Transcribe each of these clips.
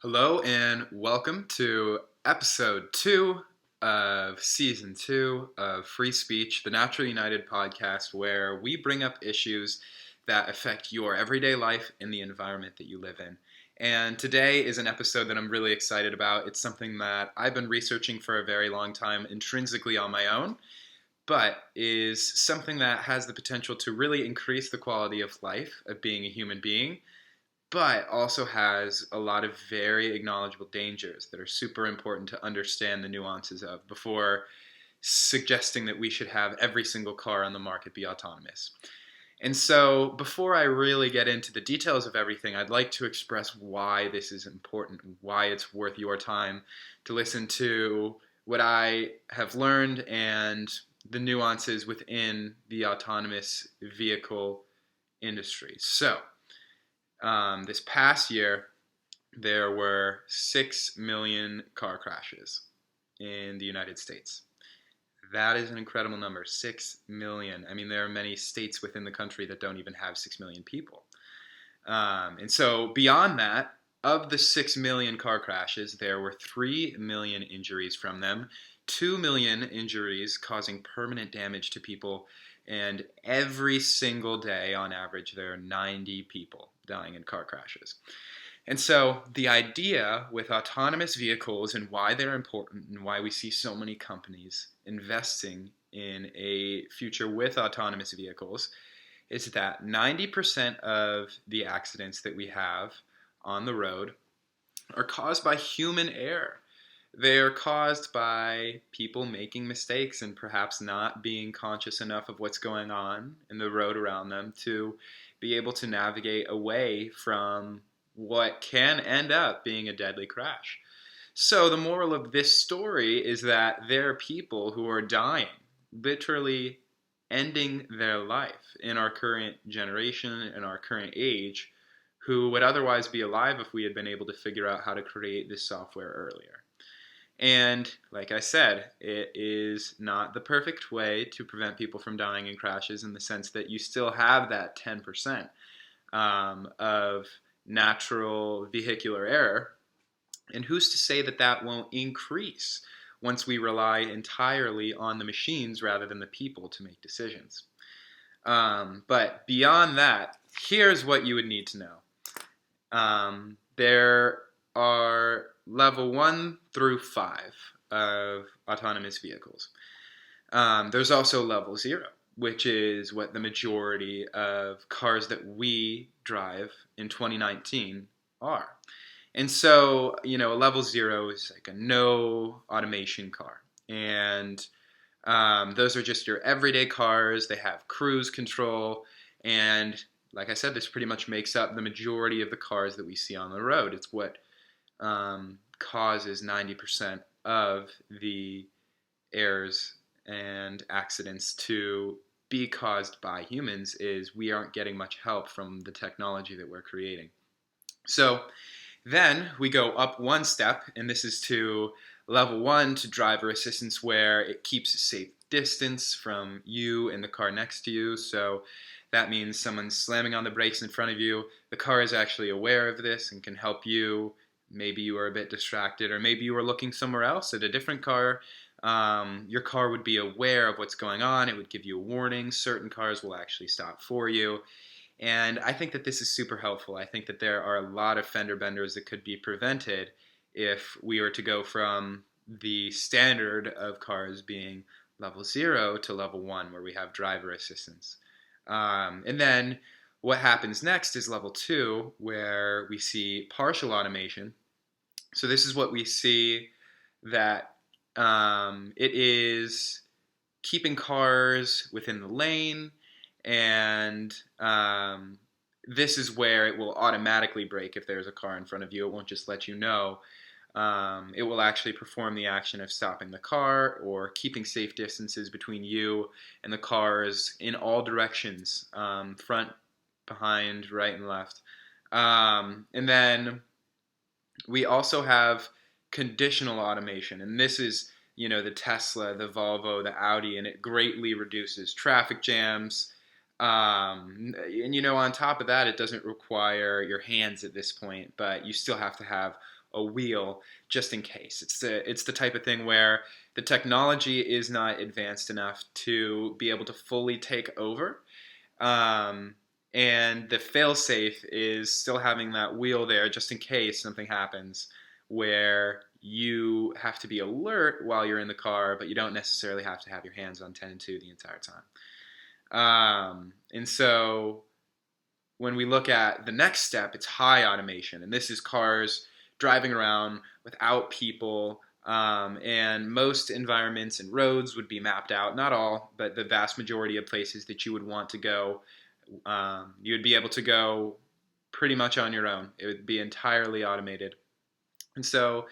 Hello and welcome to episode 2 of season 2 of Free Speech, the Natural United podcast, where we bring up issues that affect your everyday life and the environment that you live in. And today is an episode that I'm really excited about. It's something that I've been researching for a very long time, intrinsically on my own, but is something that has the potential to really increase the quality of life of being a human being, but also has a lot of very acknowledgeable dangers that are super important to understand the nuances of before suggesting that we should have every single car on the market be autonomous. And so, before I really get into the details of everything, I'd like to express why this is important, why it's worth your time to listen to what I have learned and the nuances within the autonomous vehicle industry. So, this past year, there were 6 million car crashes in the United States. That is an incredible number, 6 million. I mean, there are many states within the country that don't even have 6 million people. And so beyond that, of the 6 million car crashes, there were 3 million injuries from them, 2 million injuries causing permanent damage to people, and every single day, on average, there are 90 people dying in car crashes. And so the idea with autonomous vehicles and why they're important and why we see so many companies investing in a future with autonomous vehicles is that 90% of the accidents that we have on the road are caused by human error. They are caused by people making mistakes and perhaps not being conscious enough of what's going on in the road around them to be able to navigate away from what can end up being a deadly crash. So the moral of this story is that there are people who are dying, literally ending their life in our current generation, in our current age, who would otherwise be alive if we had been able to figure out how to create this software earlier. And like I said, it is not the perfect way to prevent people from dying in crashes in the sense that you still have that 10% of natural vehicular error. And who's to say that that won't increase once we rely entirely on the machines rather than the people to make decisions? But beyond that, here's what you would need to know. There are level 1 through 5 of autonomous vehicles. There's also level 0, which is what the majority of cars that we drive in 2019 are. And so, a level 0 is like a no automation car. And those are just your everyday cars. They have cruise control. And like I said, this pretty much makes up the majority of the cars that we see on the road. It's what causes 90% of the errors and accidents to be caused by humans is we aren't getting much help from the technology that we're creating. So then we go up one step, and this is to level 1 to driver assistance, where it keeps a safe distance from you and the car next to you. So that means someone's slamming on the brakes in front of you. The car is actually aware of this and can help you. Maybe you are a bit distracted, or maybe you are looking somewhere else at a different car. Your car would be aware of what's going on. It would give you a warning. Certain cars will actually stop for you. And I think that this is super helpful. I think that there are a lot of fender benders that could be prevented if we were to go from the standard of cars being level 0 to level 1, where we have driver assistance. And then what happens next is level 2, where we see partial automation. So this is what we see, that it is keeping cars within the lane, and this is where it will automatically brake if there's a car in front of you. It won't just let you know. It will actually perform the action of stopping the car or keeping safe distances between you and the cars in all directions, front, behind, right, and left. And then we also have conditional automation, and this is, the Tesla, the Volvo, the Audi, and it greatly reduces traffic jams. And on top of that, it doesn't require your hands at this point, but you still have to have a wheel just in case. It's the type of thing where the technology is not advanced enough to be able to fully take over. Um, and the failsafe is still having that wheel there just in case something happens where you have to be alert while you're in the car, but you don't necessarily have to have your hands on 10 and 2 the entire time. And so when we look at the next step, it's high automation. And this is cars driving around without people. And most environments and roads would be mapped out. Not all, but the vast majority of places that you would want to go, you would be able to go pretty much on your own. It would be entirely automated. And so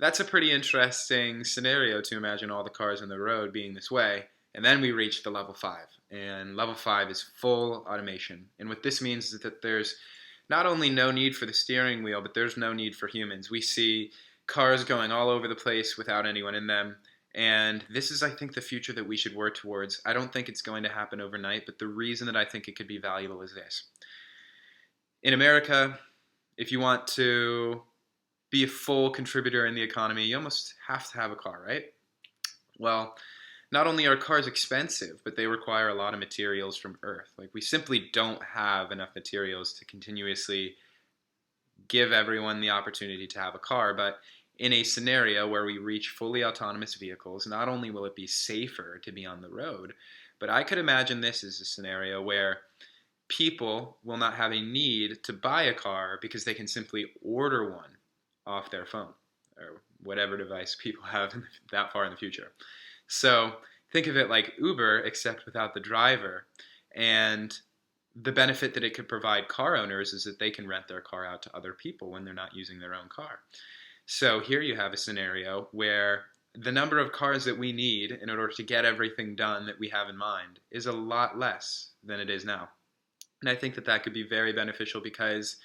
that's a pretty interesting scenario to imagine all the cars on the road being this way. And then we reach the level 5. And level 5 is full automation. And what this means is that there's not only no need for the steering wheel, but there's no need for humans. We see cars going all over the place without anyone in them. And this is, I think, the future that we should work towards. I don't think it's going to happen overnight, but the reason that I think it could be valuable is this. In America, if you want to be a full contributor in the economy, you almost have to have a car, right? Well, not only are cars expensive, but they require a lot of materials from Earth. Like, we simply don't have enough materials to continuously give everyone the opportunity to have a car. But in a scenario where we reach fully autonomous vehicles, not only will it be safer to be on the road, but I could imagine this as a scenario where people will not have a need to buy a car because they can simply order one off their phone or whatever device people have that far in the future. So think of it like Uber, except without the driver. And the benefit that it could provide car owners is that they can rent their car out to other people when they're not using their own car. So here you have a scenario where the number of cars that we need in order to get everything done that we have in mind is a lot less than it is now. And I think that that could be very beneficial because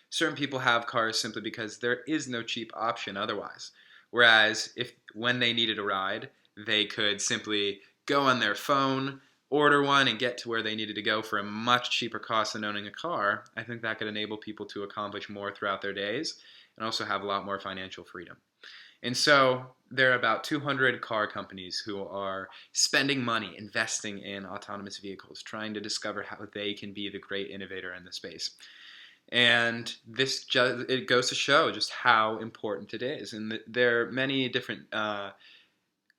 certain people have cars simply because there is no cheap option otherwise. Whereas when they needed a ride, they could simply go on their phone, order one, and get to where they needed to go for a much cheaper cost than owning a car. I think that could enable people to accomplish more throughout their days and also have a lot more financial freedom. And so there are about 200 car companies who are spending money investing in autonomous vehicles, trying to discover how they can be the great innovator in the space. And it goes to show just how important it is. And there are many different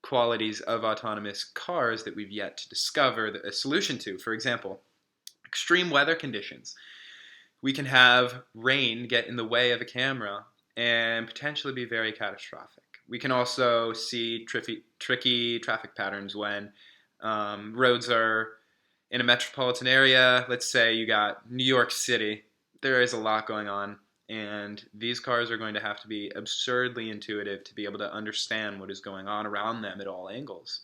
qualities of autonomous cars that we've yet to discover a solution to. For example, extreme weather conditions. We can have rain get in the way of a camera and potentially be very catastrophic. We can also see tricky traffic patterns when roads are in a metropolitan area. Let's say you got New York City. There is a lot going on, and these cars are going to have to be absurdly intuitive to be able to understand what is going on around them at all angles.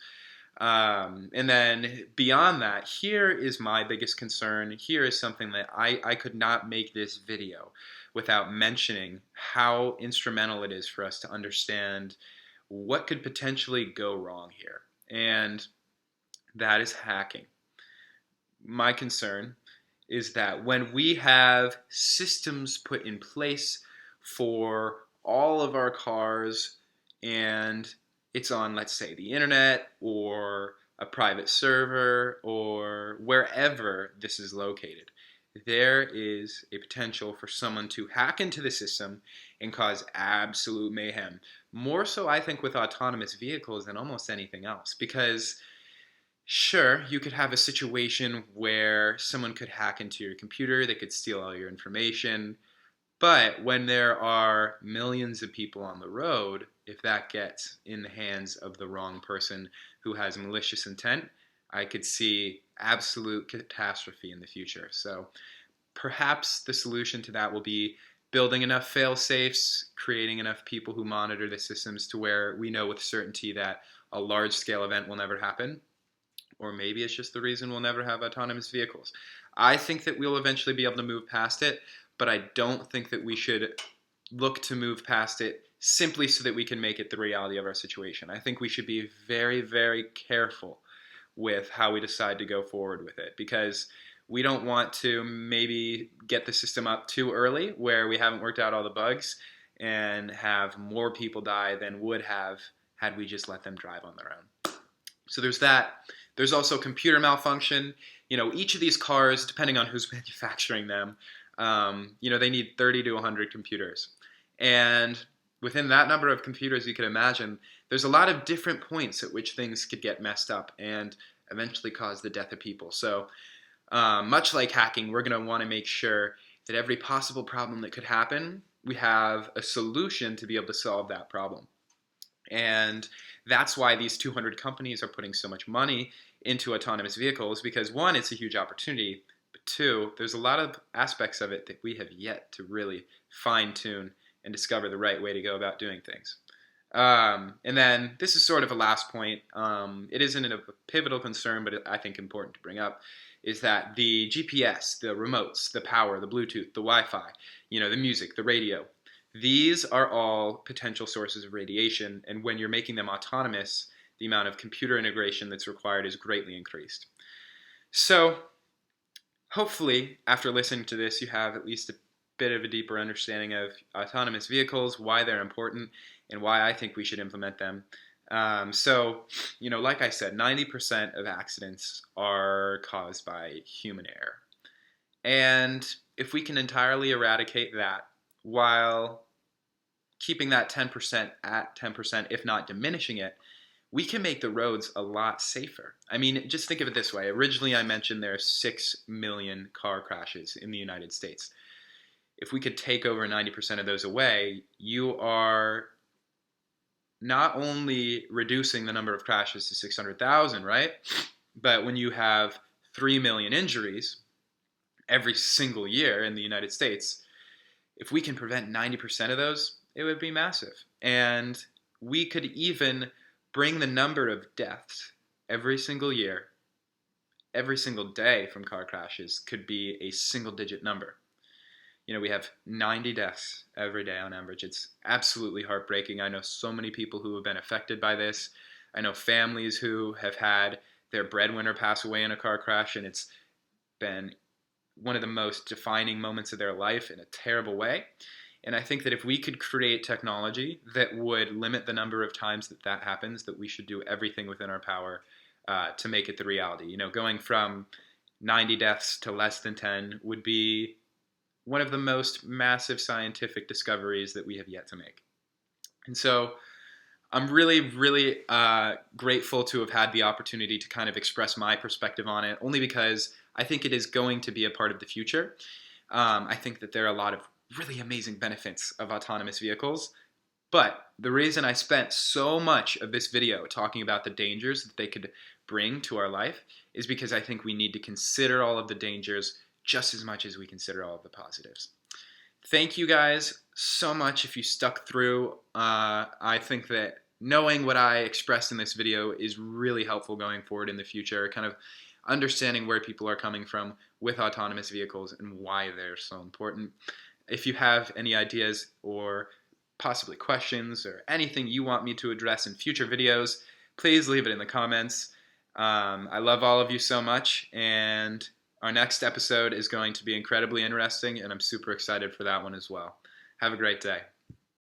And then beyond that, here is my biggest concern. Here is something that I could not make this video without mentioning how instrumental it is for us to understand what could potentially go wrong here. And that is hacking. My concern is that when we have systems put in place for all of our cars and it's on, let's say, the internet or a private server or wherever this is located, there is a potential for someone to hack into the system and cause absolute mayhem. More so, I think, with autonomous vehicles than almost anything else, because sure, you could have a situation where someone could hack into your computer, they could steal all your information, but when there are millions of people on the road, if that gets in the hands of the wrong person who has malicious intent, I could see absolute catastrophe in the future. So perhaps the solution to that will be building enough fail-safes, creating enough people who monitor the systems to where we know with certainty that a large-scale event will never happen. Or maybe it's just the reason we'll never have autonomous vehicles. I think that we'll eventually be able to move past it, but I don't think that we should look to move past it simply so that we can make it the reality of our situation. I think we should be very, very careful with how we decide to go forward with it, because we don't want to maybe get the system up too early where we haven't worked out all the bugs and have more people die than would have had we just let them drive on their own. So there's that. There's also computer malfunction. Each of these cars, depending on who's manufacturing them, they need 30 to 100 computers. And within that number of computers, you can imagine, there's a lot of different points at which things could get messed up and eventually cause the death of people. So much like hacking, we're going to want to make sure that every possible problem that could happen, we have a solution to be able to solve that problem. And that's why these 200 companies are putting so much money into autonomous vehicles, because one, it's a huge opportunity, but two, there's a lot of aspects of it that we have yet to really fine-tune and discover the right way to go about doing things. And then this is sort of a last point. It isn't a pivotal concern, but I think important to bring up, is that the GPS, the remotes, the power, the Bluetooth, the Wi-Fi, the music, the radio, these are all potential sources of radiation, and when you're making them autonomous, the amount of computer integration that's required is greatly increased. So, hopefully, after listening to this, you have at least a bit of a deeper understanding of autonomous vehicles, why they're important, and why I think we should implement them. Like I said, 90% of accidents are caused by human error. And if we can entirely eradicate that, while keeping that 10% at 10%, if not diminishing it, we can make the roads a lot safer. I mean, just think of it this way. Originally, I mentioned there are 6 million car crashes in the United States. If we could take over 90% of those away, you are not only reducing the number of crashes to 600,000, right? But when you have 3 million injuries every single year in the United States, if we can prevent 90% of those, it would be massive. And we could even bring the number of deaths every single year, every single day from car crashes could be a single-digit number. We have 90 deaths every day on average. It's absolutely heartbreaking. I know so many people who have been affected by this. I know families who have had their breadwinner pass away in a car crash, and it's been one of the most defining moments of their life in a terrible way. And I think that if we could create technology that would limit the number of times that happens, that we should do everything within our power to make it the reality. Going from 90 deaths to less than 10 would be one of the most massive scientific discoveries that we have yet to make. And so I'm really, really grateful to have had the opportunity to kind of express my perspective on it, only because I think it is going to be a part of the future. I think that there are a lot of really amazing benefits of autonomous vehicles, but the reason I spent so much of this video talking about the dangers that they could bring to our life is because I think we need to consider all of the dangers just as much as we consider all of the positives. Thank you guys so much if you stuck through. I think that knowing what I expressed in this video is really helpful going forward in the future, kind of understanding where people are coming from with autonomous vehicles and why they're so important. If you have any ideas or possibly questions or anything you want me to address in future videos, please leave it in the comments. I love all of you so much, and our next episode is going to be incredibly interesting, and I'm super excited for that one as well. Have a great day.